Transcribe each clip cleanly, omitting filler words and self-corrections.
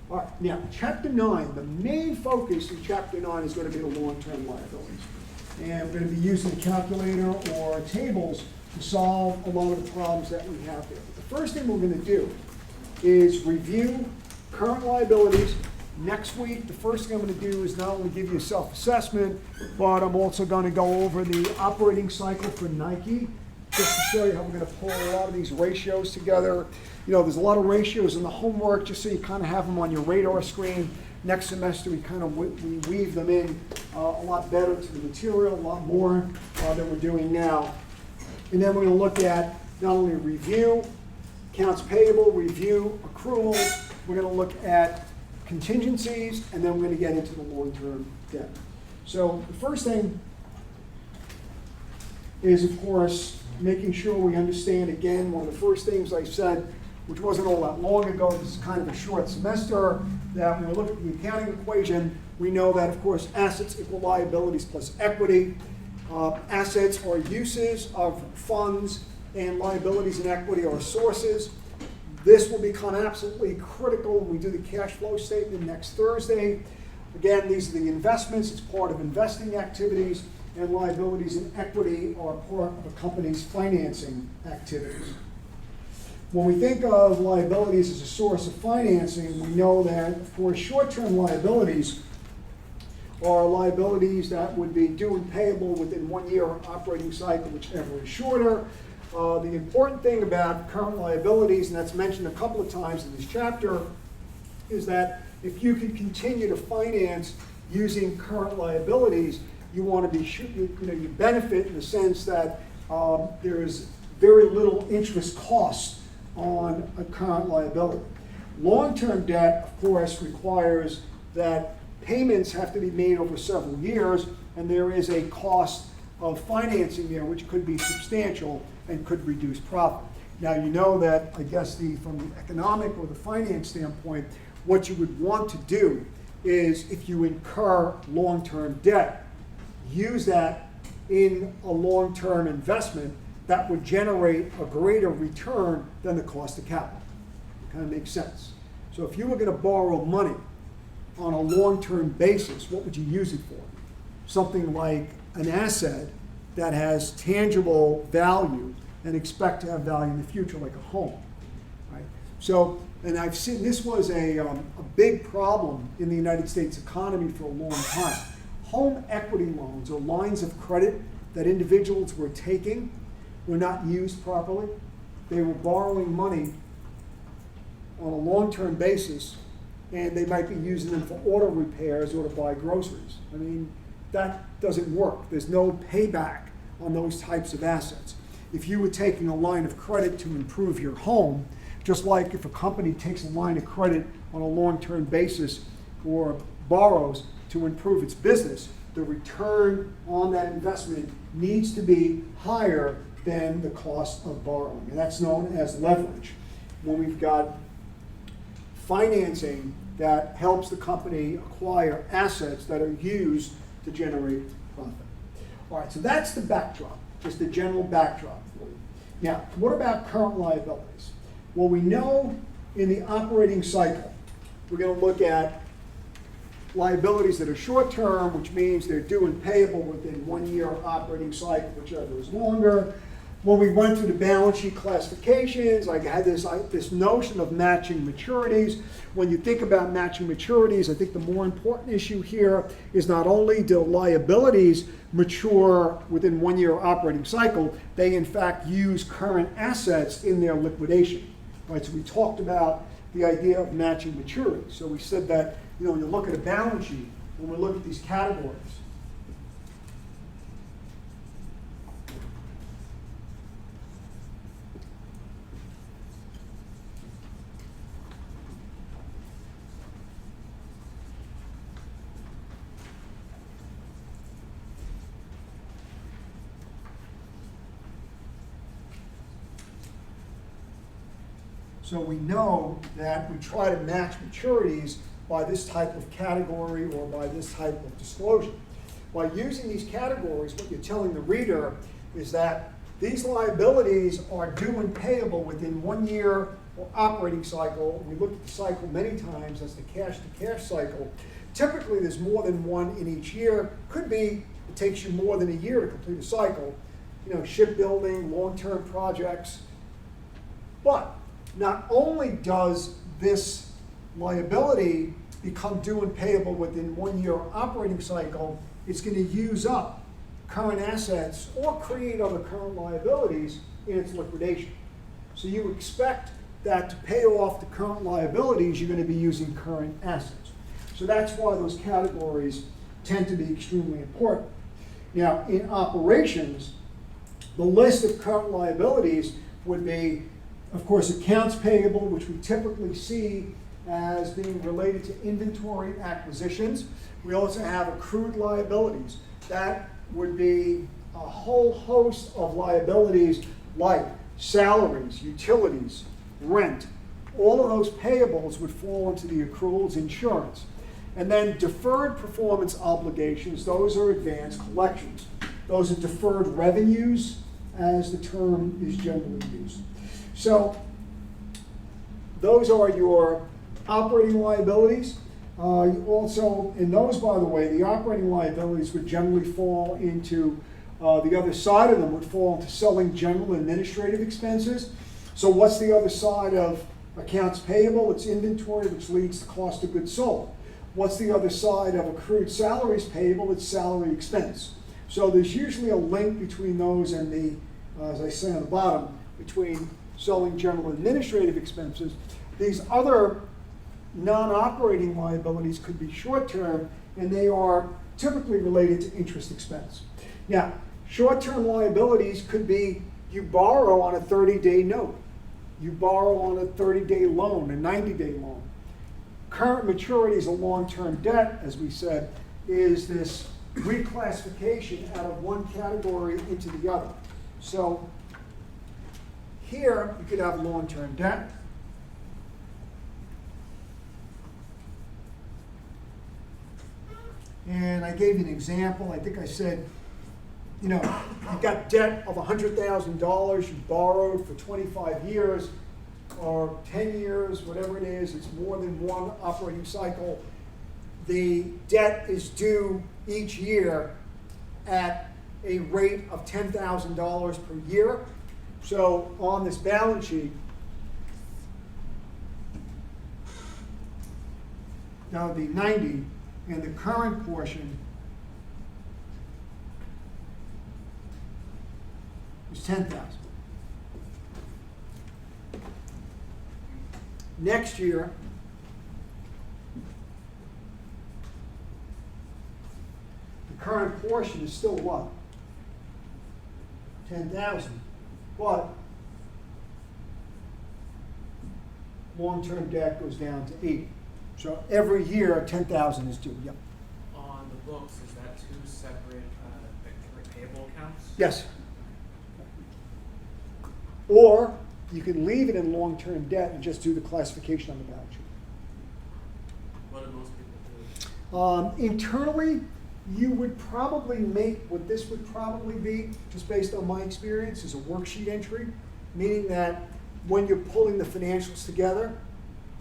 All right, now, Chapter 9, the main focus in Chapter 9 is going to be the long-term liabilities. And we're going to be using a calculator or tables to solve a lot of the problems that we have there. But the first thing we're going to do is review current liabilities. Next week, the first thing I'm going to do is not only give you a self-assessment, but I'm also going to go over the operating cycle for Nike, just to show you how we're going to pull a lot of these ratios together. You know, there's a lot of ratios in the homework, just so you kind of have them on your radar screen. Next semester, we kind of we weave them in a lot better to the material, a lot more than we're doing now. And then we're going to look at not only review, accounts payable, review, accruals. We're going to look at contingencies, and then we're going to get into the long-term debt. So the first thing is, of course, making sure we understand, again, one of the first things I said, which wasn't all that long ago, this is kind of a short semester, that when we look at the accounting equation, we know that, of course, assets equal liabilities plus equity. Assets are uses of funds, and liabilities and equity are sources. This will become absolutely critical when we do the cash flow statement next Thursday. Again, these are the investments. It's part of investing activities, and liabilities and equity are part of a company's financing activities. When we think of liabilities as a source of financing, we know that for short-term liabilities are liabilities that would be due and payable within 1 year operating cycle, whichever is shorter. The important thing about current liabilities, and that's mentioned a couple of times in this chapter, is that if you can continue to finance using current liabilities, you want to be you benefit in the sense that there is very little interest cost on a current liability. Long-term debt, of course, requires that payments have to be made over several years, and there is a cost of financing there, which could be substantial and could reduce profit. Now, you know that, I guess, from the economic or the finance standpoint, what you would want to do is, if you incur long-term debt, use that in a long-term investment that would generate a greater return than the cost of capital. It kind of makes sense. So if you were going to borrow money on a long-term basis, what would you use it for? Something like an asset that has tangible value and expect to have value in the future, like a home, right? So, and I've seen this was a big problem in the United States economy for a long time. Home equity loans, or lines of credit that individuals were taking, were not used properly. They were borrowing money on a long-term basis, and they might be using them for auto repairs or to buy groceries. I mean, that doesn't work. There's no payback on those types of assets. If you were taking a line of credit to improve your home, just like if a company takes a line of credit on a long-term basis or borrows to improve its business, the return on that investment needs to be higher than the cost of borrowing, and that's known as leverage. When we've got financing that helps the company acquire assets that are used to generate profit. All right, so that's the backdrop, just the general backdrop for you. Now, what about current liabilities? Well, we know in the operating cycle, we're going to look at liabilities that are short-term, which means they're due and payable within 1 year operating cycle, whichever is longer. When we went through the balance sheet classifications, I had this notion of matching maturities. When you think about matching maturities, I think the more important issue here is not only do liabilities mature within 1 year operating cycle, they in fact use current assets in their liquidation. Right? So we talked about the idea of matching maturities. So we said that, you know, when you look at a balance sheet, when we look at these categories, so we know that we try to match maturities by this type of category or by this type of disclosure. By using these categories, what you're telling the reader is that these liabilities are due and payable within 1 year or operating cycle. We looked at the cycle many times as the cash-to-cash cycle. Typically, there's more than one in each year. Could be it takes you more than a year to complete a cycle. You know, shipbuilding, long-term projects. But not only does this liability become due and payable within 1 year operating cycle, it's going to use up current assets or create other current liabilities in its liquidation. So you expect that to pay off the current liabilities, you're going to be using current assets. So that's why those categories tend to be extremely important. Now, in operations, the list of current liabilities would be, of course, accounts payable, which we typically see as being related to inventory acquisitions. We also have accrued liabilities. That would be a whole host of liabilities like salaries, utilities, rent. All of those payables would fall into the accruals, insurance. And then deferred performance obligations, those are advanced collections. Those are deferred revenues, as the term is generally used. So those are your operating liabilities. Also, in those, by the way, the operating liabilities would generally fall into, the other side of them would fall into selling general administrative expenses. So what's the other side of accounts payable? It's inventory, which leads to cost of goods sold. What's the other side of accrued salaries payable? It's salary expense. So there's usually a link between those and the, as I say on the bottom, between selling general administrative expenses. These other non-operating liabilities could be short-term, and they are typically related to interest expense. Now, short-term liabilities could be you borrow on a 30-day note. You borrow on a 30-day loan, a 90-day loan. Current maturities of long-term debt, as we said, is this reclassification out of one category into the other. So here you could have long-term debt. And I gave you an example. I think I said, you know, you've got debt of $100,000 you borrowed for 25 years or 10 years, whatever it is. It's more than one operating cycle. The debt is due each year at a rate of $10,000 per year. So on this balance sheet, that would be 90, and the current portion is 10,000. Next year, the current portion is still what? 10,000, but long-term debt goes down to 80. So every year, 10,000 is due. Yep. On the books, is that two separate payable accounts? Yes. Or you can leave it in long-term debt and just do the classification on the balance sheet. What do most people do? Internally, you would probably make what this would probably be, just based on my experience, is a worksheet entry, meaning that when you're pulling the financials together,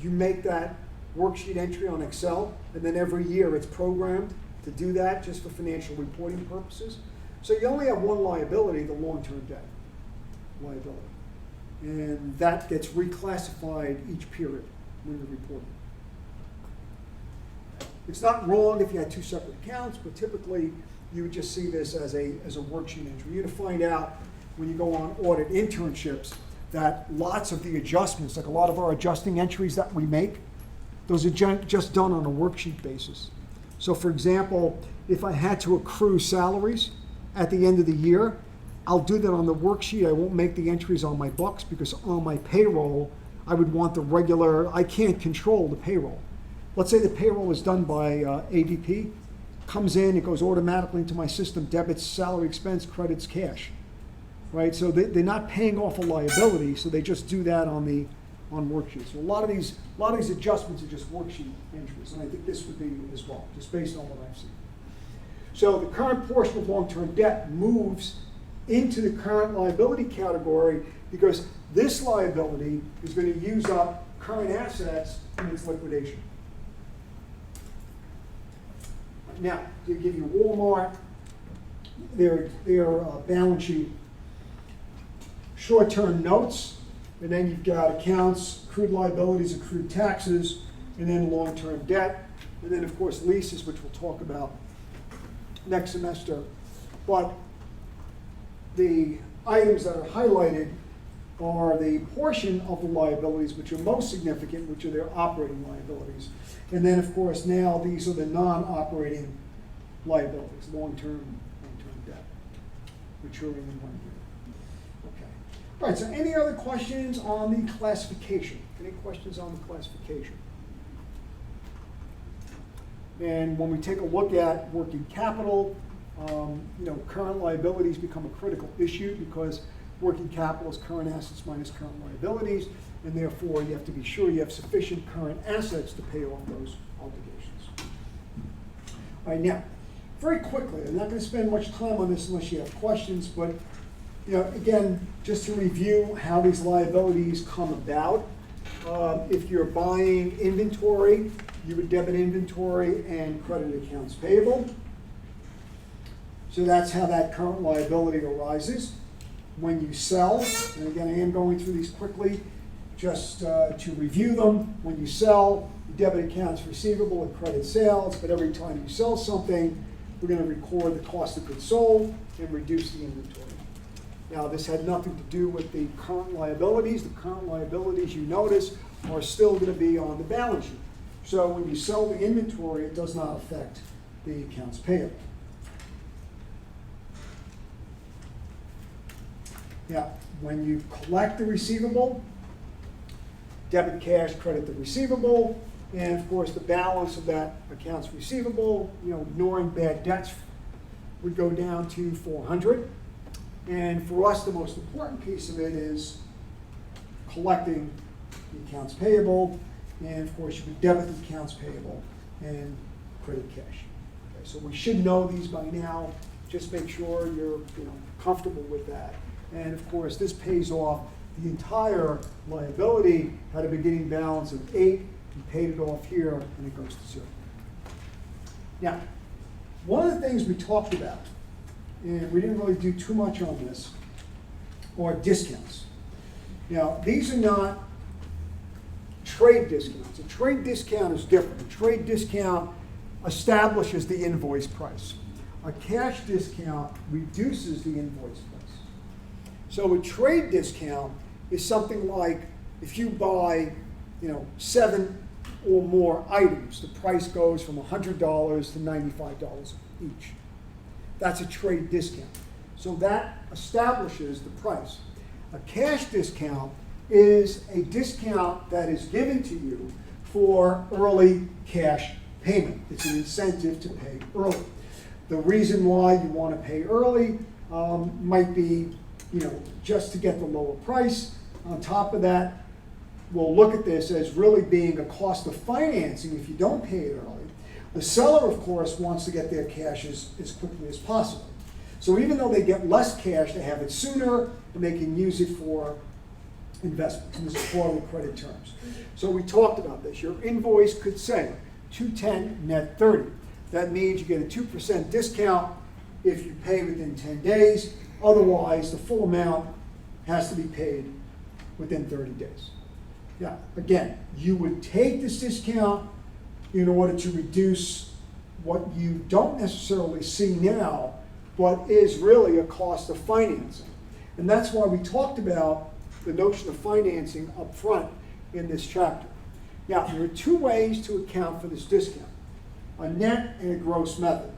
you make that worksheet entry on Excel, and then every year it's programmed to do that just for financial reporting purposes. So you only have one liability, the long-term debt liability. And that gets reclassified each period when you're reporting. It's not wrong if you had two separate accounts, but typically you would just see this as a worksheet entry. You're going to find out when you go on audit internships that lots of the adjustments, like a lot of our adjusting entries that we make, those are just done on a worksheet basis. So for example, if I had to accrue salaries at the end of the year, I'll do that on the worksheet. I won't make the entries on my books because on my payroll, I would want the regular, I can't control the payroll. Let's say the payroll is done by ADP, comes in, it goes automatically into my system, debits salary expense, credits cash, right? So they're not paying off a liability, so they just do that on worksheets. So a lot of these adjustments are just worksheet entries, and I think this would be as well, just based on what I've seen. So the current portion of long-term debt moves into the current liability category because This liability is going to use up current assets in its liquidation. Now, to give you Walmart, their balance sheet, short-term notes, and then you've got accounts, accrued liabilities, accrued taxes, and then long-term debt, and then of course leases, which we'll talk about next semester. But the items that are highlighted are the portion of the liabilities which are most significant, which are their operating liabilities. And then of course now these are the non-operating liabilities, long-term debt, maturing in 1 year. Okay. All right, so any other questions on the classification? Any questions on the classification? And when we take a look at working capital, current liabilities become a critical issue because working capital is current assets minus current liabilities, and therefore you have to be sure you have sufficient current assets to pay off those obligations. All right, now, very quickly, I'm not going to spend much time on this unless you have questions, but again, just to review how these liabilities come about. If you're buying inventory, you would debit inventory and credit accounts payable. So that's how that current liability arises. When you sell, and again, I am going through these quickly, just to review them. When you sell, you debit accounts receivable and credit sales, but every time you sell something, we're going to record the cost of goods sold and reduce the inventory. Now, this had nothing to do with the current liabilities. The current liabilities, you notice, are still going to be on the balance sheet. So when you sell the inventory, it does not affect the accounts payable. Now, when you collect the receivable, debit cash, credit the receivable, and of course the balance of that accounts receivable, ignoring bad debts, would go down to 400. And for us, the most important piece of it is collecting the accounts payable, and of course you would debit the accounts payable and credit cash. Okay, so we should know these by now. Just make sure you're comfortable with that. And of course, this pays off the entire liability. Had a beginning balance of 8, you paid it off here, and it goes to 0. Now, one of the things we talked about, and we didn't really do too much on this, are discounts. Now, these are not trade discounts. A trade discount is different. A trade discount establishes the invoice price. A cash discount reduces the invoice price. So a trade discount is something like if you buy, 7 or more items, the price goes from $100 to $95 each. That's a trade discount. So that establishes the price. A cash discount is a discount that is given to you for early cash payment. It's an incentive to pay early. The reason why you want to pay early might be just to get the lower price. On top of that, we'll look at this as really being a cost of financing if you don't pay it early. The seller, of course, wants to get their cash as quickly as possible. So even though they get less cash, they have it sooner, and they can use it for investments. And this is quarterly credit terms. So we talked about this. Your invoice could say $210 net 30. That means you get a 2% discount if you pay within 10 days. Otherwise, the full amount has to be paid within 30 days. Now, again, you would take this discount in order to reduce what you don't necessarily see now, but is really a cost of financing. And that's why we talked about the notion of financing up front in this chapter. Now, there are 2 ways to account for this discount, a net and a gross method.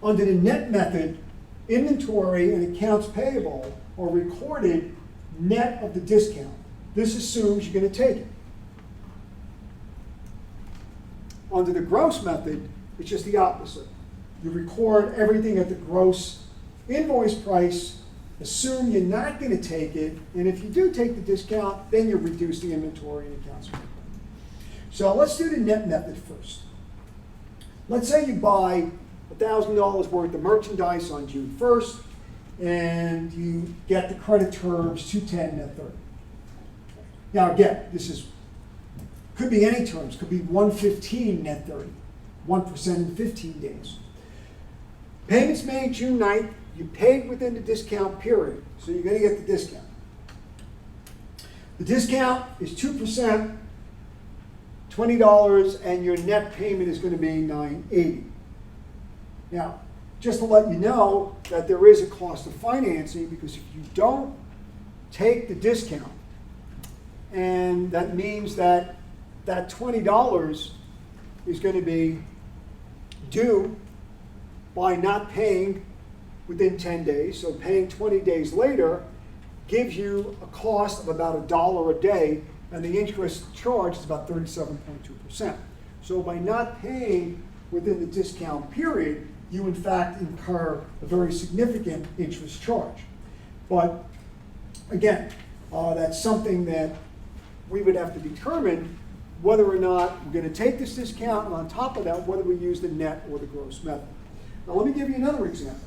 Under the net method, inventory and accounts payable are recorded net of the discount. This assumes you're going to take it. Under the gross method, it's just the opposite. You record everything at the gross invoice price, assume you're not going to take it, and if you do take the discount, then you reduce the inventory and accounts payable. So let's do the net method first. Let's say you buy $1,000 worth of merchandise on June 1st, and you get the credit terms 210 net 30. Now again, could be any terms, could be 115 net 30, 1% in 15 days. Payments made June 9th, you paid within the discount period, so you're going to get the discount. The discount is 2%, $20, and your net payment is going to be $980. Now, just to let you know that there is a cost of financing, because if you don't take the discount, and that means that that $20 is going to be due by not paying within 10 days, so paying 20 days later gives you a cost of about $1 a day, and the interest charge is about 37.2%. So by not paying within the discount period, you in fact incur a very significant interest charge. But again, that's something that we would have to determine whether or not we're going to take this discount, and on top of that, whether we use the net or the gross method. Now let me give you another example.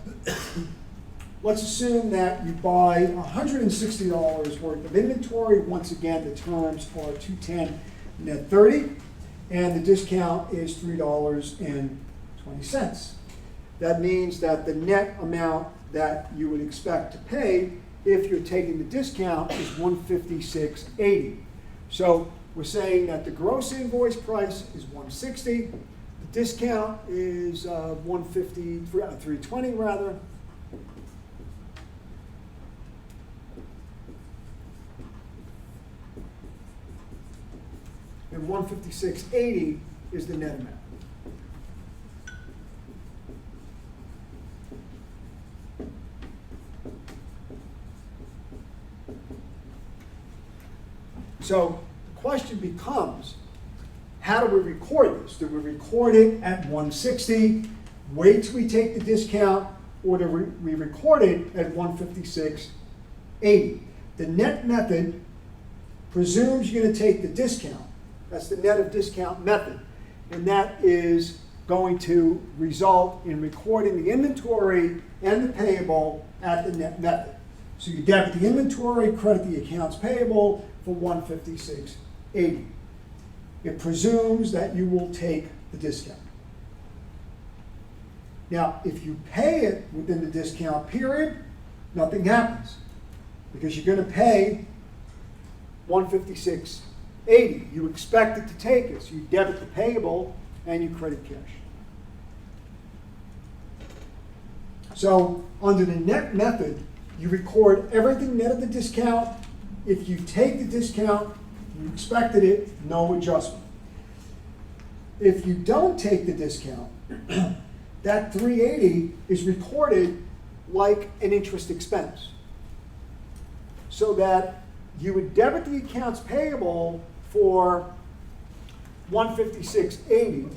Let's assume that you buy $160 worth of inventory. Once again, the terms are 210 net 30, and the discount is $3.20. That means that the net amount that you would expect to pay if you're taking the discount is $156.80. So we're saying that the gross invoice price is $160. The discount is $320 rather. And $156.80 is the net amount. So the question becomes, how do we record this? Do we record it at $160, wait till we take the discount, or do we record it at $156.80? The net method presumes you're going to take the discount. That's the net of discount method. And that is going to result in recording the inventory and the payable at the net method. So you debit the inventory, credit the accounts payable for $156.80. It presumes that you will take the discount. Now, if you pay it within the discount period, nothing happens, because you're going to pay $156.80. You expect it to take it, so you debit the payable and you credit cash. So under the net method, you record everything net of the discount. If you take the discount, you expected it, no adjustment. If you don't take the discount, that $380 is recorded like an interest expense. So that you would debit the accounts payable for $156.80,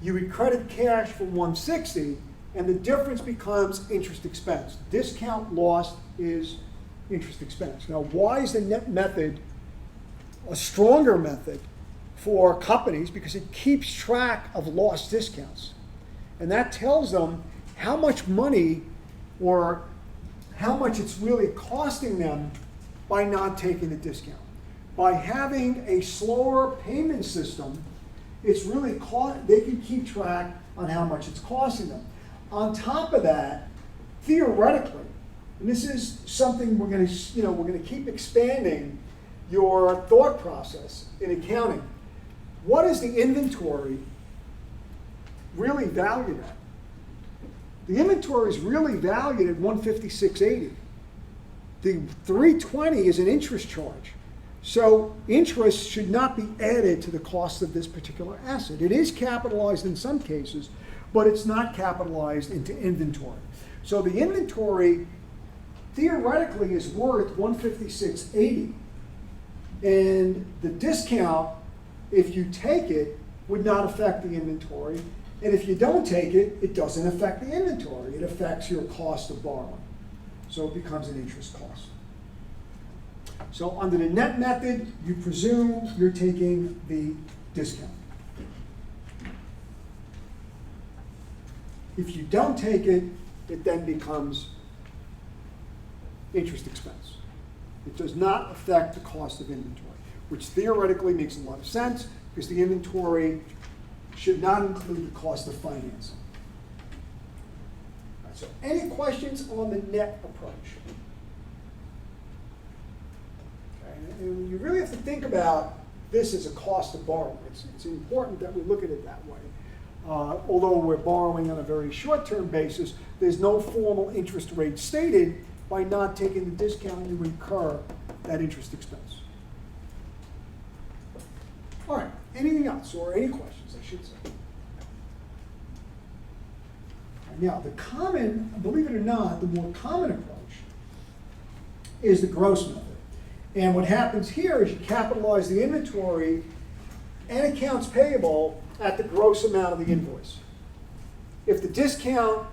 you would credit cash for $160, and the difference becomes interest expense. Discount lost is interest expense. Now, why is the net method a stronger method for companies? Because it keeps track of lost discounts. And that tells them how much money or how much it's really costing them by not taking the discount. By having a slower payment system, it's really they can keep track on how much it's costing them. On top of that, theoretically, and this is something we're going to keep expanding your thought process in accounting. What is the inventory really valued at? The inventory is really valued at $156.80. The $320 is an interest charge. So interest should not be added to the cost of this particular asset. It is capitalized in some cases, but it's not capitalized into inventory. So the inventory theoretically is worth $156.80. And the discount, if you take it, would not affect the inventory. And if you don't take it, it doesn't affect the inventory. It affects your cost of borrowing. So it becomes an interest cost. So under the net method, you presume you're taking the discount. If you don't take it, it then becomes interest expense. It does not affect the cost of inventory, which theoretically makes a lot of sense because the inventory should not include the cost of financing. All right, so any questions on the net approach? Okay, and you really have to think about this as a cost of borrowing. It's important that we look at it that way. Although we're borrowing on a very short-term basis, there's no formal interest rate stated. By not taking the discount, you incur that interest expense. All right, anything else or any questions, I should say? Now, the common, believe it or not, the more common approach is the gross method. And what happens here is you capitalize the inventory and accounts payable at the gross amount of the invoice. If the discount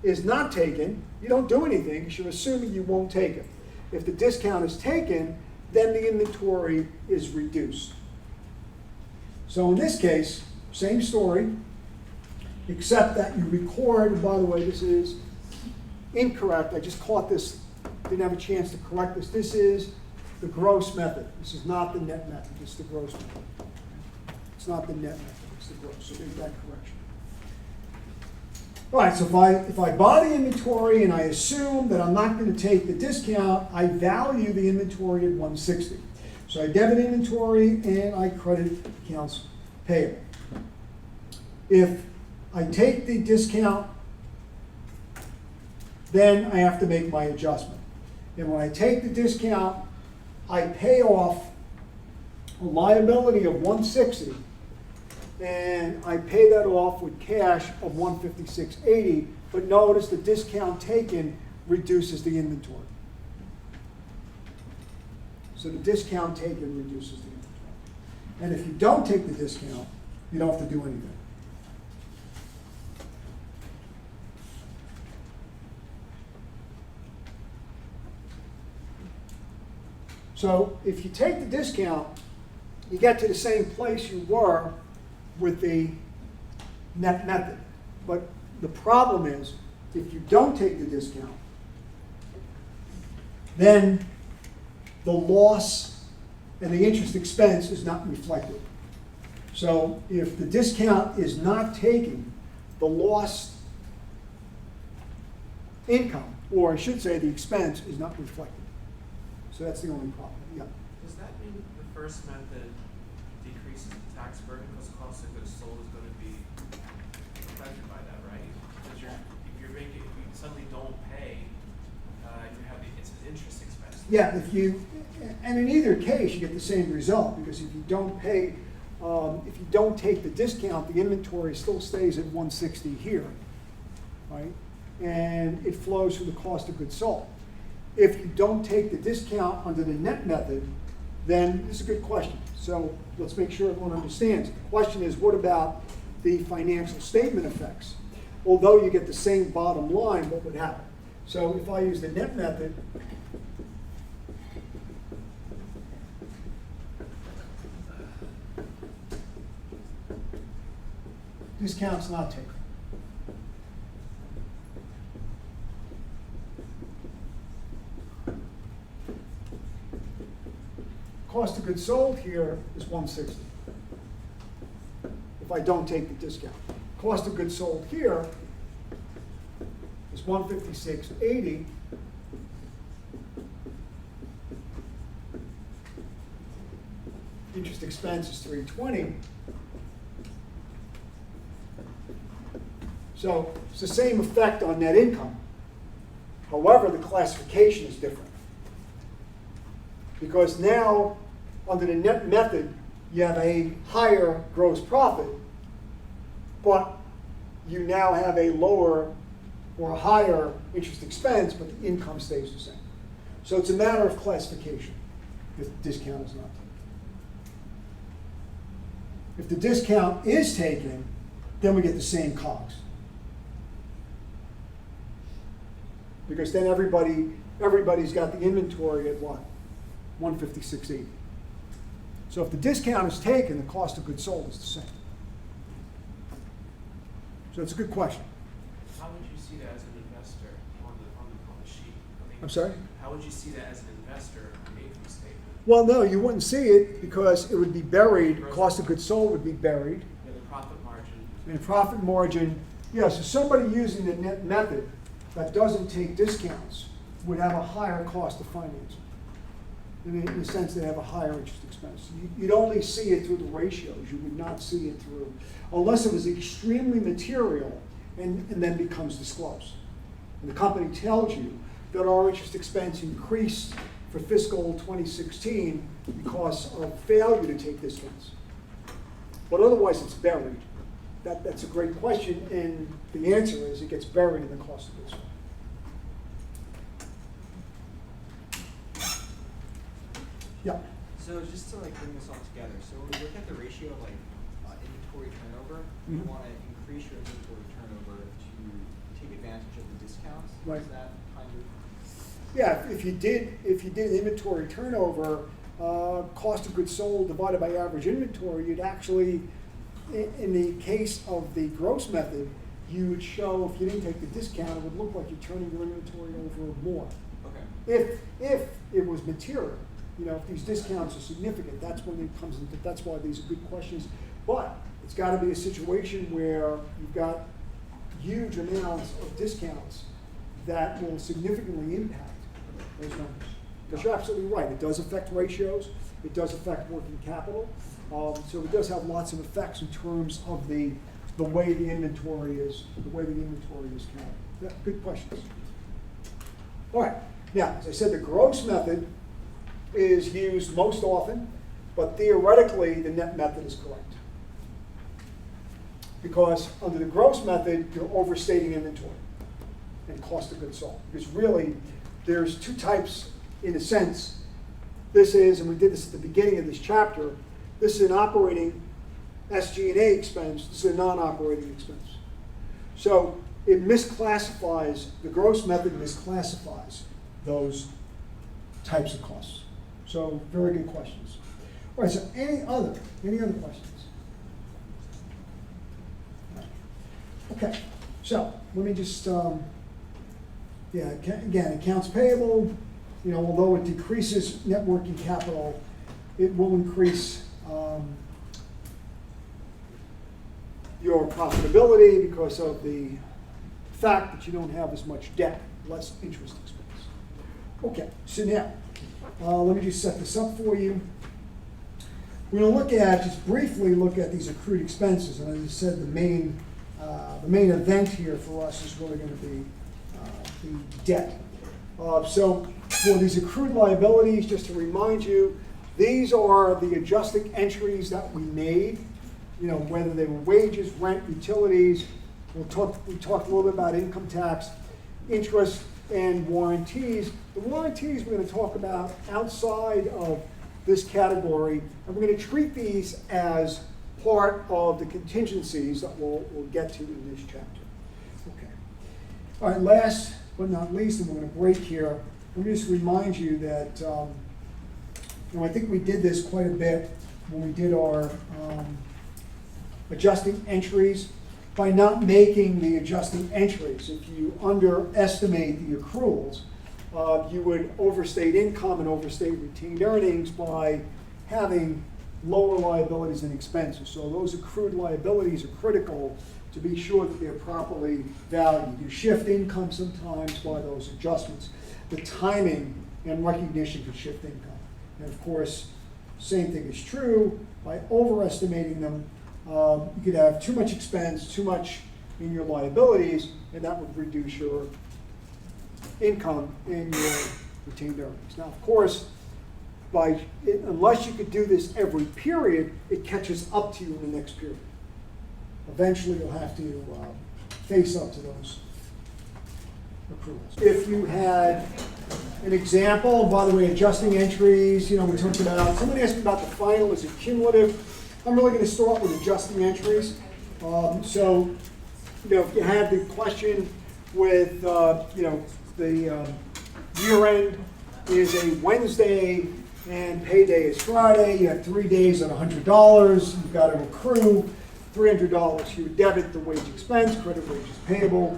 is not taken, you don't do anything because you're assuming you won't take it. If the discount is taken, then the inventory is reduced. So in this case, same story, except that you record, and by the way, this is incorrect. I just caught this, didn't have a chance to correct this. This is the gross method. This is not the net method, it's the gross method. It's not the net method, it's the gross, so make that correction. All right, so if I buy the inventory and I assume that I'm not going to take the discount, I value the inventory at 160. So I debit inventory and I credit accounts payable. If I take the discount, then I have to make my adjustment. And when I take the discount, I pay off a liability of 160, and I pay that off with cash of 156.80, but notice the discount taken reduces the inventory. So the discount taken reduces the inventory. And if you don't take the discount, you don't have to do anything. So if you take the discount, you get to the same place you were with the net method. But the problem is, if you don't take the discount, then the loss and the interest expense is not reflected. So if the discount is not taken, the lost income, or I should say the expense, is not reflected. So that's the only problem. Yeah. Does that mean the first method decreases the tax burden because cost of goods sold is going to be affected by that, right? Because if you suddenly don't pay, it's an interest expense. Yeah, and in either case, you get the same result, because if you don't pay, if you don't take the discount, the inventory still stays at 160 here, right? And it flows through the cost of goods sold. If you don't take the discount under the net method, then this is a good question. So let's make sure everyone understands. The question is, what about the financial statement effects? Although you get the same bottom line, what would happen? So if I use the net method, discount's not taken. Cost of goods sold here is 160. If I don't take the discount. Cost of goods sold here is 156.80. Interest expense is 320. So it's the same effect on net income. However, the classification is different. Because now, under the net method, you have a higher gross profit, but you now have a lower or a higher interest expense, but the income stays the same. So it's a matter of classification if the discount is not taken. If the discount is taken, then we get the same COGS. Because then everybody's got the inventory at what? 156.80. So if the discount is taken, the cost of goods sold is the same. So it's a good question. How would you see that as an investor on I'm sorry? How would you see that as an investor on the income statement? Well, no, you wouldn't see it because it would be buried, cost of goods sold would be buried. Yeah, the profit margin. And profit margin, yeah, so somebody using the net method that doesn't take discounts would have a higher cost of financing. In the sense they have a higher interest expense. You'd only see it through the ratios. You would not see it through, unless it was extremely material and then becomes disclosed. And the company tells you that our interest expense increased for fiscal 2016 because of failure to take discounts. But otherwise it's buried. That's a great question, and the answer is it gets buried in the cost of goods sold. Yeah. So just to like bring this all together, so when we look at the ratio of like inventory turnover, you Mhm. want to increase your inventory turnover to take advantage of the discounts. Right. Is that kind of? Yeah, if you did inventory turnover, cost of goods sold divided by average inventory, you'd actually, in the case of the gross method, you would show, if you didn't take the discount, it would look like you're turning your inventory over more. Okay. If it was material, if these discounts are significant, that's when it comes into, that's why these are good questions. But it's gotta be a situation where you've got huge amounts of discounts that will significantly impact those numbers. Because you're absolutely right, it does affect ratios, it does affect working capital. So it does have lots of effects in terms of the way the inventory is, counted. Yeah, good questions. All right, now, as I said, the gross method is used most often, but theoretically, the net method is correct. Because under the gross method, you're overstating inventory and cost of goods sold. Because really, there's two types, in a sense. This is, and we did this at the beginning of this chapter, this is an operating SG&A expense, this is a non-operating expense. So it misclassifies, the gross method misclassifies those types of costs. So very good questions. All right, so any other questions? Okay, so let me just, again, accounts payable, although it decreases net working capital, it will increase your profitability because of the fact that you don't have as much debt, less interest expense. Okay, so now, let me just set this up for you. We're going to just briefly look at these accrued expenses. And as I said, the main event here for us is really going to be the debt. So for these accrued liabilities, just to remind you, these are the adjusting entries that we made, whether they were wages, rent, utilities. We talked a little bit about income tax, interest, and warranties. The warranties we're going to talk about outside of this category, and we're going to treat these as part of the contingencies that we'll get to in this chapter. Okay. All right, last but not least, and we're going to break here, let me just remind you that, I think we did this quite a bit when we did our adjusting entries. By not making the adjusting entries, if you underestimate the accruals, you would overstate income and overstate retained earnings by having lower liabilities and expenses. So those accrued liabilities are critical to be sure that they're properly valued. You shift income sometimes by those adjustments. The timing and recognition could shift income. And of course, same thing is true by overestimating them. You could have too much expense, too much in your liabilities, and that would reduce your income and your retained earnings. Now, of course, unless you could do this every period, it catches up to you in the next period. Eventually, you'll have to face up to those accruals. If you had an example, by the way, adjusting entries, we talked about, someone asked me about the final, is it cumulative? I'm really going to start with adjusting entries. So, if you had the question with, the year end is a Wednesday and payday is Friday, you have 3 days at $100, you've got to accrue $300. You would debit the wage expense, credit wages payable,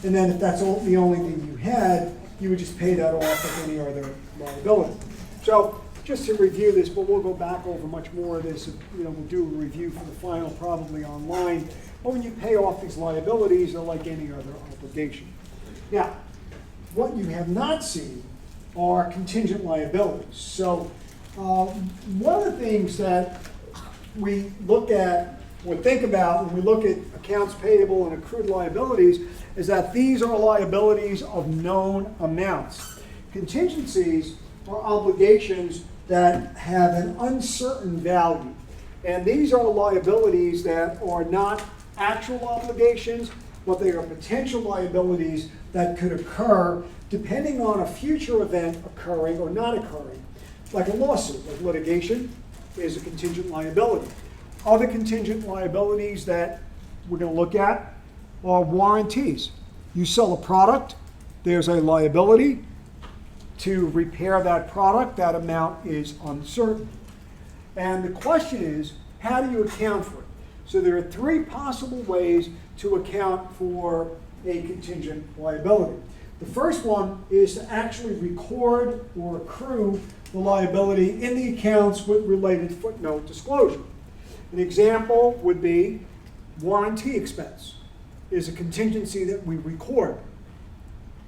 and then if that's the only thing you had, you would just pay that off like any other liability. So just to review this, but we'll go back over much more of this. We'll do a review for the final probably online. But when you pay off these liabilities, they're like any other obligation. Now, what you have not seen are contingent liabilities. So one of the things that we look at or think about when we look at accounts payable and accrued liabilities is that these are liabilities of known amounts. Contingencies are obligations that have an uncertain value. And these are liabilities that are not actual obligations, but they are potential liabilities that could occur depending on a future event occurring or not occurring. Like a lawsuit, like litigation is a contingent liability. Other contingent liabilities that we're going to look at are warranties. You sell a product, there's a liability to repair that product. That amount is uncertain. And the question is, how do you account for it? So there are three possible ways to account for a contingent liability. The first one is to actually record or accrue the liability in the accounts with related footnote disclosure. An example would be warranty expense is a contingency that we record.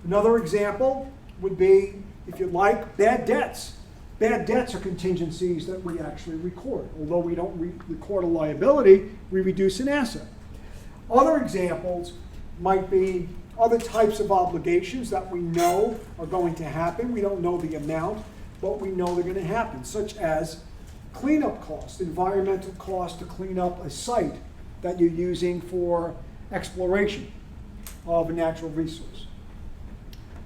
Another example would be, if you like, bad debts. Bad debts are contingencies that we actually record. Although we don't record a liability, we reduce an asset. Other examples might be other types of obligations that we know are going to happen. We don't know the amount, but we know they're going to happen, such as cleanup costs, environmental costs to clean up a site that you're using for exploration of a natural resource.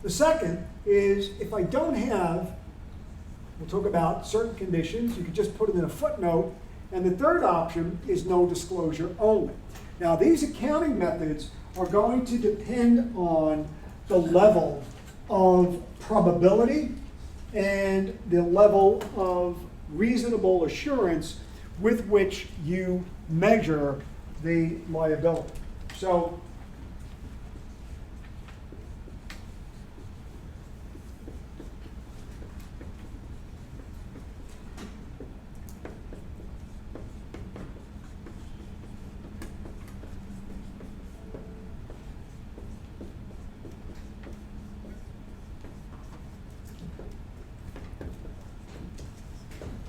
The second is if I don't have, we'll talk about certain conditions, you can just put it in a footnote. And the third option is no disclosure only. Now, these accounting methods are going to depend on the level of probability and the level of reasonable assurance with which you measure the liability. So,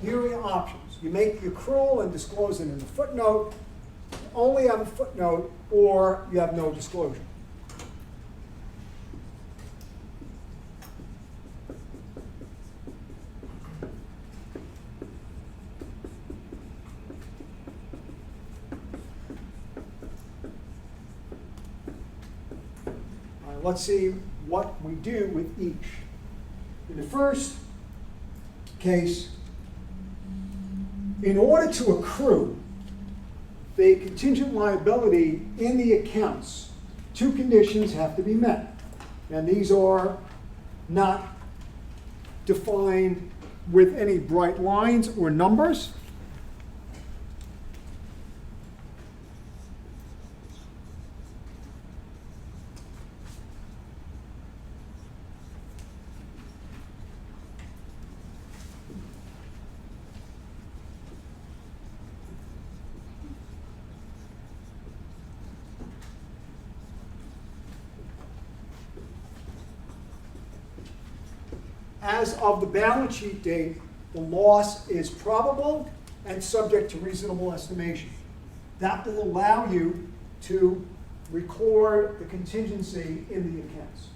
here are your options. You make the accrual and disclose it in the footnote, you only have a footnote, or you have no disclosure. All right, let's see what we do with each. In the first case, in order to accrue the contingent liability in the accounts, two conditions have to be met. And these are not defined with any bright lines or numbers. As of the balance sheet date, the loss is probable and subject to reasonable estimation. That will allow you to record the contingency in the accounts.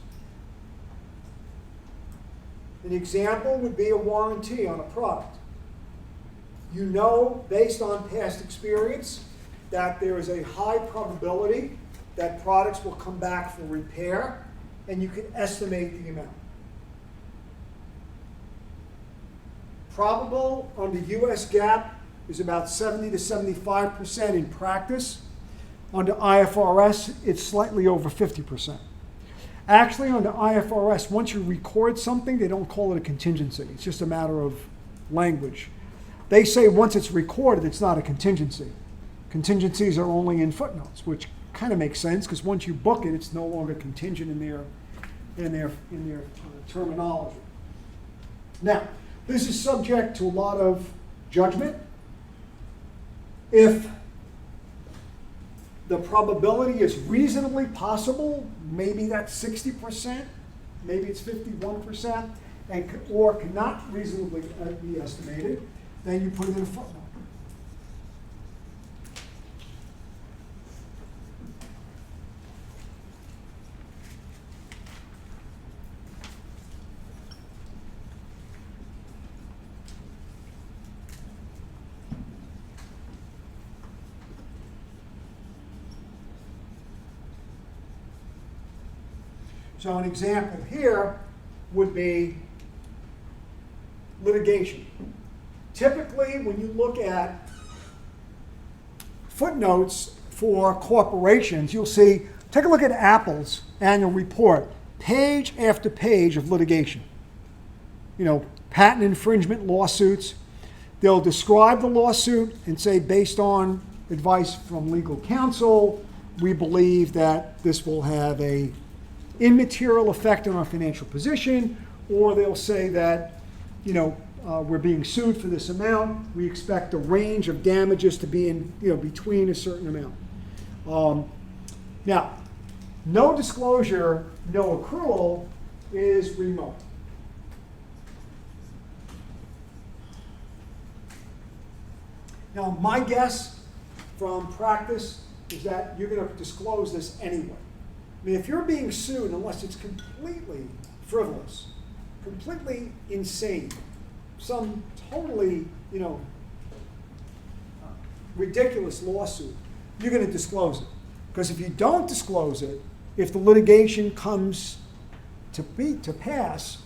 An example would be a warranty on a product. You know, based on past experience, that there is a high probability that products will come back for repair, and you can estimate the amount. Probable under US GAAP is about 70 to 75% in practice. Under IFRS, it's slightly over 50%. Actually, under IFRS, once you record something, they don't call it a contingency. It's just a matter of language. They say once it's recorded, it's not a contingency. Contingencies are only in footnotes, which kind of makes sense because once you book it, it's no longer contingent in in their terminology. Now, this is subject to a lot of judgment. If the probability is reasonably possible, maybe that's 60%, maybe it's 51%, or cannot reasonably be estimated, then you put it in a footnote. So an example here would be litigation. Typically, when you look at footnotes for corporations, you'll see, take a look at Apple's annual report, page after page of litigation. You know, patent infringement lawsuits. They'll describe the lawsuit and say, based on advice from legal counsel, we believe that this will have a immaterial effect on our financial position, or they'll say that, you know, we're being sued for this amount. We expect the range of damages to be in, you know, between a certain amount. Now, no disclosure, no accrual is remote. Now, my guess from practice is that you're going to disclose this anyway. I mean, if you're being sued, unless it's completely frivolous, completely insane, some totally, you know, ridiculous lawsuit, you're going to disclose it. Because if you don't disclose it, if the litigation comes to pass,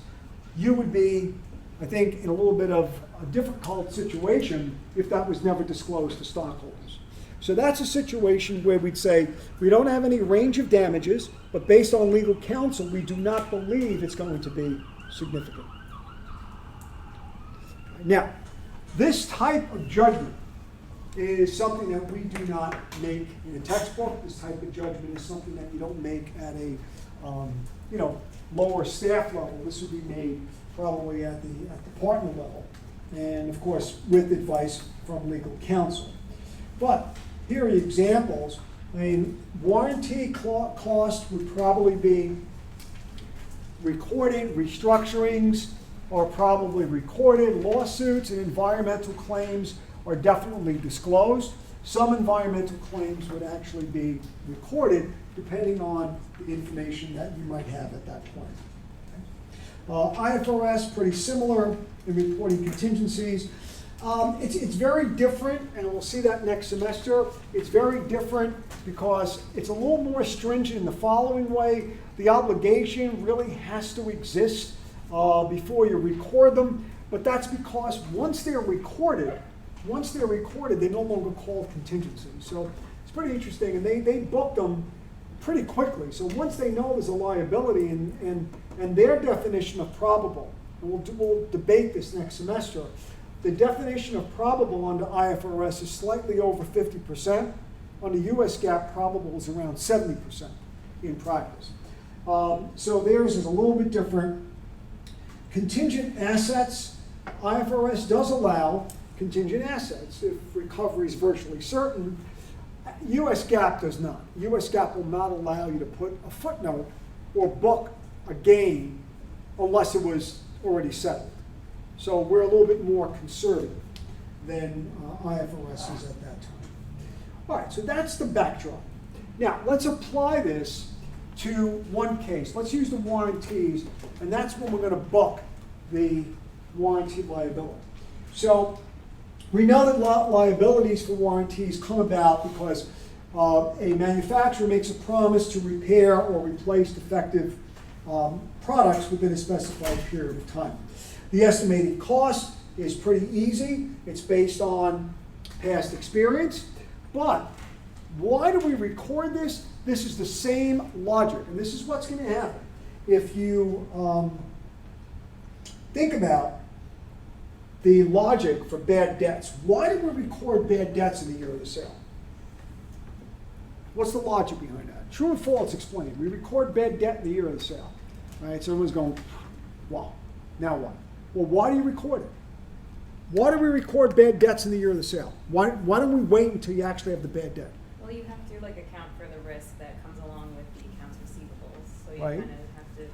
you would be, I think, in a little bit of a difficult situation if that was never disclosed to stockholders. So that's a situation where we'd say, we don't have any range of damages, but based on legal counsel, we do not believe it's going to be significant. Now, this type of judgment is something that we do not make in a textbook. This type of judgment is something that you don't make at a you know, lower staff level. This would be made probably at the partner level, and of course with advice from legal counsel. But here are the examples. I mean, warranty cost would probably be recorded, restructurings are probably recorded, lawsuits and environmental claims are definitely disclosed. Some environmental claims would actually be recorded depending on the information that you might have at that point. IFRS, pretty similar in reporting contingencies. It's very different, and we'll see that next semester. It's very different because it's a little more stringent in the following way. The obligation really has to exist before you record them, but that's because once they're recorded, they're no longer called contingencies. So it's pretty interesting, and they book them pretty quickly. So once they know there's a liability and their definition of probable, and we'll debate this next semester, the definition of probable under IFRS is slightly over 50%. Under US GAAP, probable is around 70% in practice. So theirs is a little bit different. Contingent assets, IFRS does allow contingent assets if recovery is virtually certain. US GAAP does not. US GAAP will not allow you to put a footnote or book a gain unless it was already settled. So we're a little bit more conservative than IFRS is at that time. All right, so that's the backdrop. Now, let's apply this to one case. Let's use the warranties, and that's when we're going to book the warranty liability. So we know that liabilities for warranties come about because a manufacturer makes a promise to repair or replace defective products within a specified period of time. The estimated cost is pretty easy. It's based on past experience. But why do we record this? This is the same logic, and this is what's going to happen. If you think about the logic for bad debts, why do we record bad debts in the year of the sale? What's the logic behind that? True and false explained. We record bad debt in the year of the sale. right? So everyone's going, wow, now what? Well, why do you record it? Why do we record bad debts in the year of the sale? Why don't we wait until you actually have the bad debt? Well, you have to like account for the risk that comes along with the accounts receivables. So you Right. kind of have to,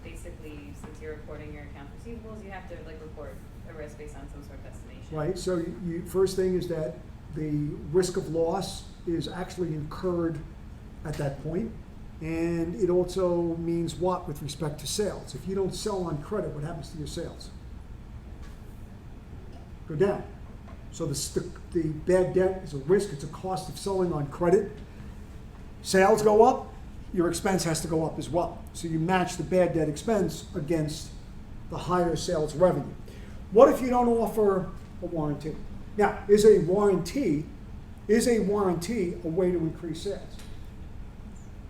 basically, since you're reporting your accounts receivables, you have to like report a risk based on some sort of estimation. Right, so first thing is that the risk of loss is actually incurred at that point. And it also means what with respect to sales? If you don't sell on credit, what happens to your sales? Go down. So the bad debt is a risk, it's a cost of selling on credit. Sales go up, your expense has to go up as well. So you match the bad debt expense against the higher sales revenue. What if you don't offer a warranty? Now, is a warranty a way to increase sales?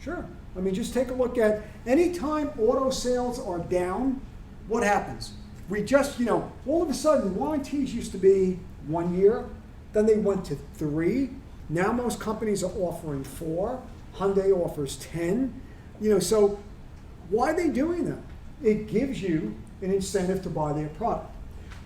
Sure. I mean, just take a look at anytime auto sales are down, what happens? We just, all of a sudden, warranties used to be 1 year, then they went to 3. Now most companies are offering 4. Hyundai offers 10. So why are they doing that? It gives you an incentive to buy their product.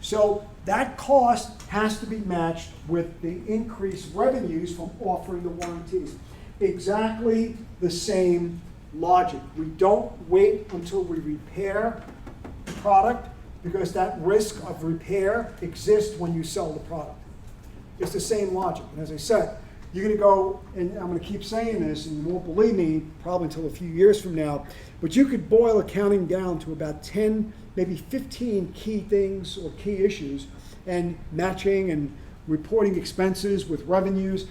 So that cost has to be matched with the increased revenues from offering the warranties. Exactly the same logic. We don't wait until we repair the product because that risk of repair exists when you sell the product. It's the same logic. And as I said, you're going to go, and I'm going to keep saying this, and you won't believe me probably until a few years from now, but you could boil accounting down to about 10, maybe 15 key things or key issues, and matching and reporting expenses with revenues.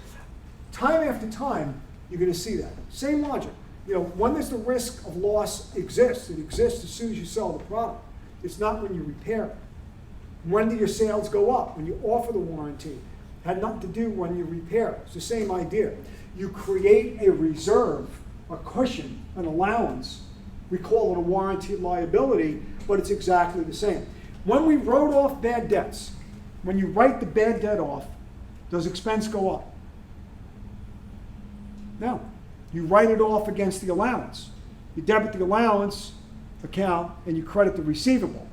Time after time, you're going to see that. Same logic. When does the risk of loss exist? It exists as soon as you sell the product. It's not when you repair it. When do your sales go up? When you offer the warranty. It had nothing to do when you repair it. It's the same idea. You create a reserve, a cushion, an allowance. We call it a warranty liability, but it's exactly the same. When we wrote off bad debts, when you write the bad debt off, does expense go up? No. You write it off against the allowance. You debit the allowance account and you credit the receivable.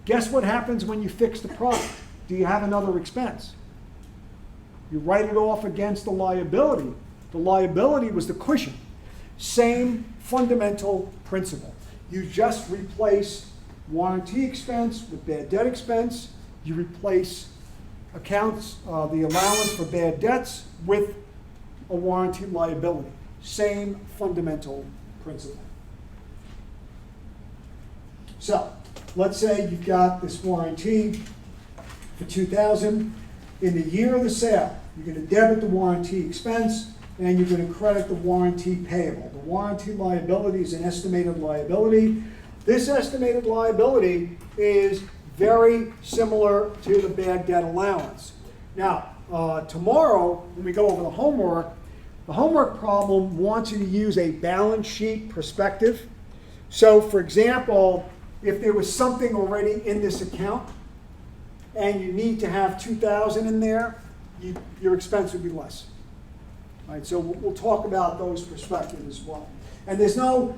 Guess what happens when you fix the product? Do you have another expense? You write it off against the liability. The liability was the cushion. Same fundamental principle. You just replace warranty expense with bad debt expense. You replace accounts, the allowance for bad debts with a warranty liability. Same fundamental principle. So, let's say you've got this warranty for $2,000. In the year of the sale, you're going to debit the warranty expense and you're going to credit the warranty payable. The warranty liability is an estimated liability. This estimated liability is very similar to the bad debt allowance. Now, tomorrow, when we go over the homework problem wants you to use a balance sheet perspective. So, for example, if there was something already in this account and you need to have $2,000 in there, your expense would be less. All right, so we'll talk about those perspectives as well. And there's no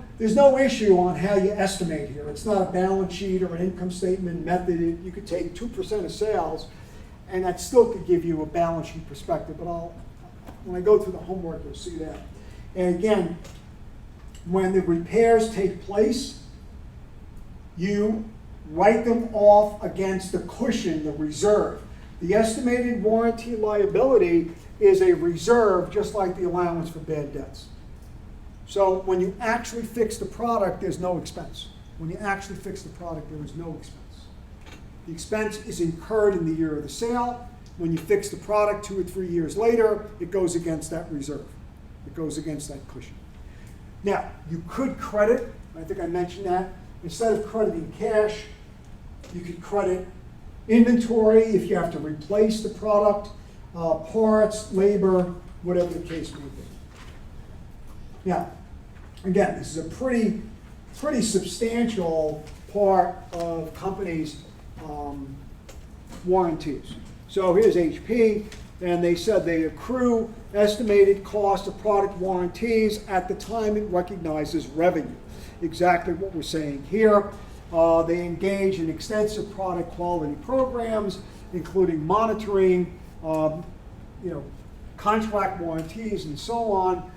issue on how you estimate here. It's not a balance sheet or an income statement method. You could take 2% of sales, and that still could give you a balance sheet perspective. But when I go through the homework, you'll see that. And again, when the repairs take place, you write them off against the cushion, the reserve. The estimated warranty liability is a reserve, just like the allowance for bad debts. So when you actually fix the product, there's no expense. When you actually fix the product, there is no expense. The expense is incurred in the year of the sale. When you fix the product 2 or 3 years later, it goes against that reserve. It goes against that cushion. Now, you could credit, I think I mentioned that, instead of crediting cash, you could credit inventory if you have to replace the product, parts, labor, whatever the case may be. Now, again, this is a pretty substantial part of companies' warranties. So here's HP, and they said they accrue estimated cost of product warranties at the time it recognizes revenue. exactly what we're saying here. They engage in extensive product quality programs, including monitoring, contract warranties and so on.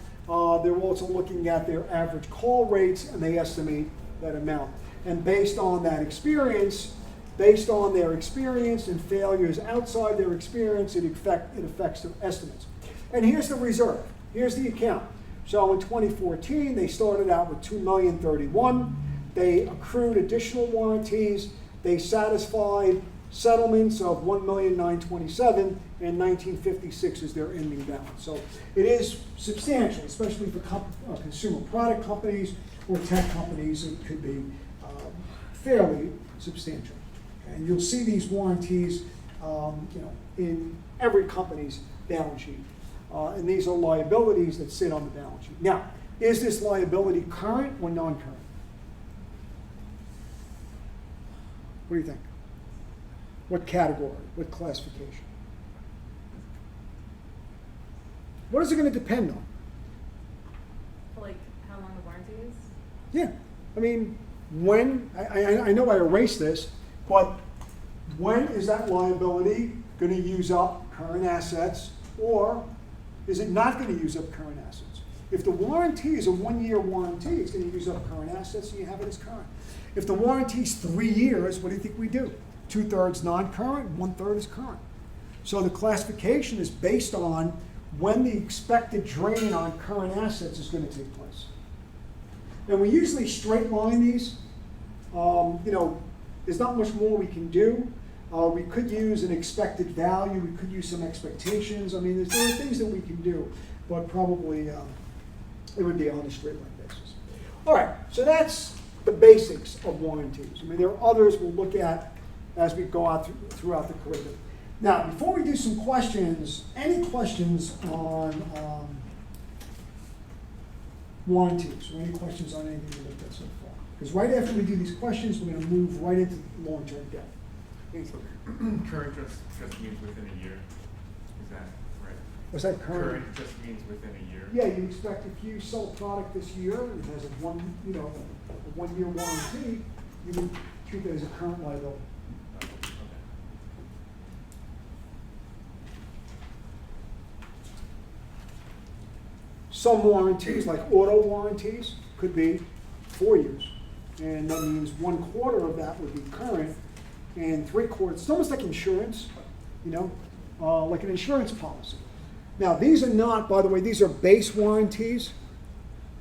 They're also looking at their average call rates, and they estimate that amount. And based on that experience, based on their experience and failures outside their experience, it affects their estimates. And here's the reserve. Here's the account. So in 2014, they started out with $2,031,000. They accrued additional warranties. They satisfied settlements of $1,927,000, and 1956 is their ending balance. So it is substantial, especially for consumer product companies or tech companies. It could be fairly substantial. And you'll see these warranties in every company's balance sheet. And these are liabilities that sit on the balance sheet. Now, is this liability current or non-current? What do you think? What category? What classification? What is it going to depend on? Like how long the warranty is? Yeah, I mean, when, I know I erased this, but when is that liability going to use up current assets, or is it not going to use up current assets? If the warranty is a 1-year warranty, it's going to use up current assets, and you have it as current. If the warranty is 3 years, what do you think we do? 2/3 non-current, 1/3 is current. So the classification is based on when the expected drain on current assets is going to take place. And we usually straight line these. There's not much more we can do. We could use an expected value. We could use some expectations. I mean, there are things that we can do, but probably it would be on a straight line basis. All right, so that's the basics of warranties. I mean, there are others we'll look at as we go out throughout the curriculum. Now, before we do some questions, any questions on warranties, or any questions on anything we looked at so far? Because right after we do these questions, we're going to move right into long-term debt. Current just means within a year. Is that right? Was that current? Current just means within a year. Yeah, you expect if you sell a product this year and it has a 1-year warranty, you would treat it as a current liability. Okay. Some warranties, like auto warranties, could be 4 years. And that means 1/4 of that would be current, and 3/4, it's almost like insurance, like an insurance policy. Now, these are not, by the way, these are base warranties.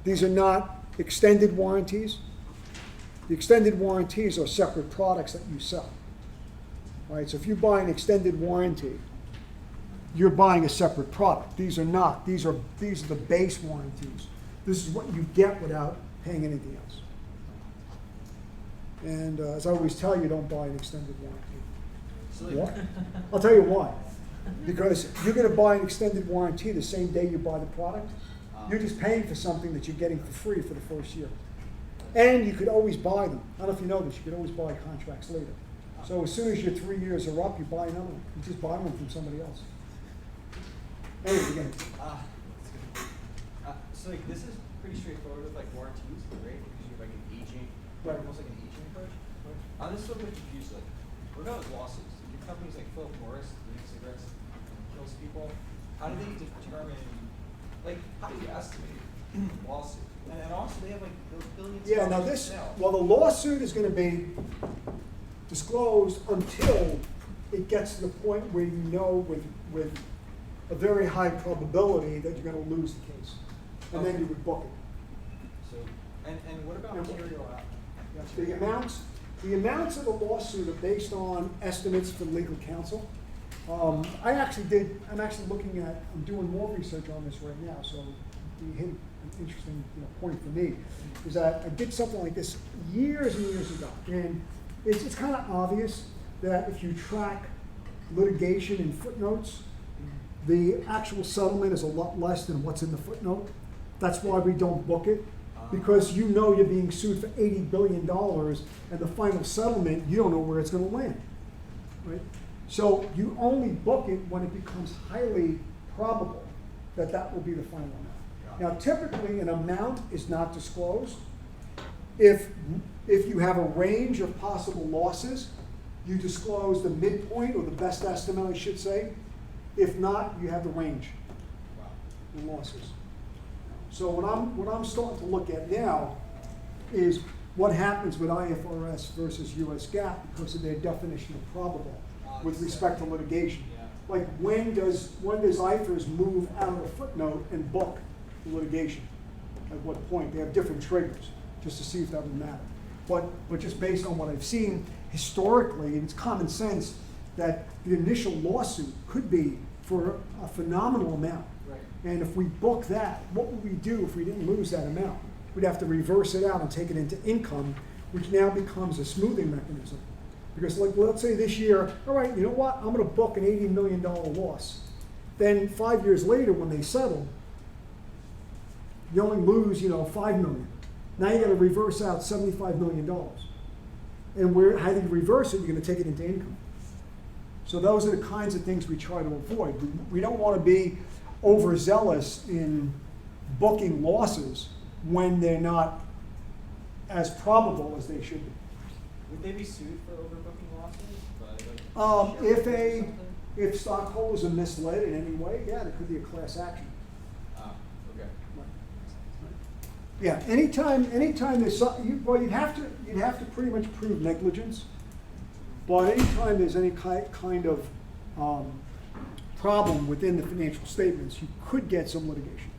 These are not extended warranties. The extended warranties are separate products that you sell. All right, so if you buy an extended warranty, you're buying a separate product. These are not. These are the base warranties. This is what you get without paying anything else. And as I always tell you, don't buy an extended warranty. What? I'll tell you why. Because you're going to buy an extended warranty the same day you buy the product. You're just paying for something that you're getting for free for the first year. And you could always buy them. I don't know if you know this, you could always buy contracts later. So as soon as your 3 years are up, you buy another one. You just buy one from somebody else. Anyway, again. So this is pretty straightforward with warranties, right? Because you have an aging, Right. almost like an aging approach. I'm just a little bit confused. What about lawsuits? Do companies like Philip Morris doing cigarettes kills people? How do they determine? How do you estimate lawsuit? And also they have those billions. Yeah, now the lawsuit is going to be disclosed until it gets to the point where you know with a very high probability that you're going to lose the case. And then you would book it. So, and what about material out? The amounts of the lawsuit are based on estimates from legal counsel. I'm doing more research on this right now, so you hit an interesting point for me, is that I did something like this years and years ago. And it's kind of obvious that if you track litigation in footnotes, the actual settlement is a lot less than what's in the footnote. That's why we don't book it, because you're being sued for $80 billion, and the final settlement, you don't know where it's going to land, right? So you only book it when it becomes highly probable that will be the final amount. Now, typically, an amount is not disclosed, If you have a range of possible losses, you disclose the midpoint or the best estimate, I should say. If not, you have the range Wow. in losses. So what I'm starting to look at now is what happens with IFRS versus US GAAP because of their definition of probable with respect to litigation. Yeah. Like when does IFRS move out of a footnote and book the litigation? At what point? They have different triggers just to see if that would matter. But just based on what I've seen historically, it's common sense that the initial lawsuit could be for a phenomenal amount. Right. And if we book that, what would we do if we didn't lose that amount? We'd have to reverse it out and take it into income, which now becomes a smoothing mechanism. Because like, let's say this year, all right, you know what, I'm gonna book an $80 million loss. Then 5 years later, when they settle, you only lose, $5 million. Now you gotta reverse out $75 million. And how do you reverse it? You're gonna take it into income. So those are the kinds of things we try to avoid. We don't wanna be overzealous in booking losses when they're not as probable as they should be. Would they be sued for overbooking losses? By, like, If shareholders or something? if stockholders are misled in any way, yeah, there could be a class action. Ah, okay. Yeah, anytime there's you'd have to pretty much prove negligence. But anytime there's any kind of problem within the financial statements, you could get some litigation.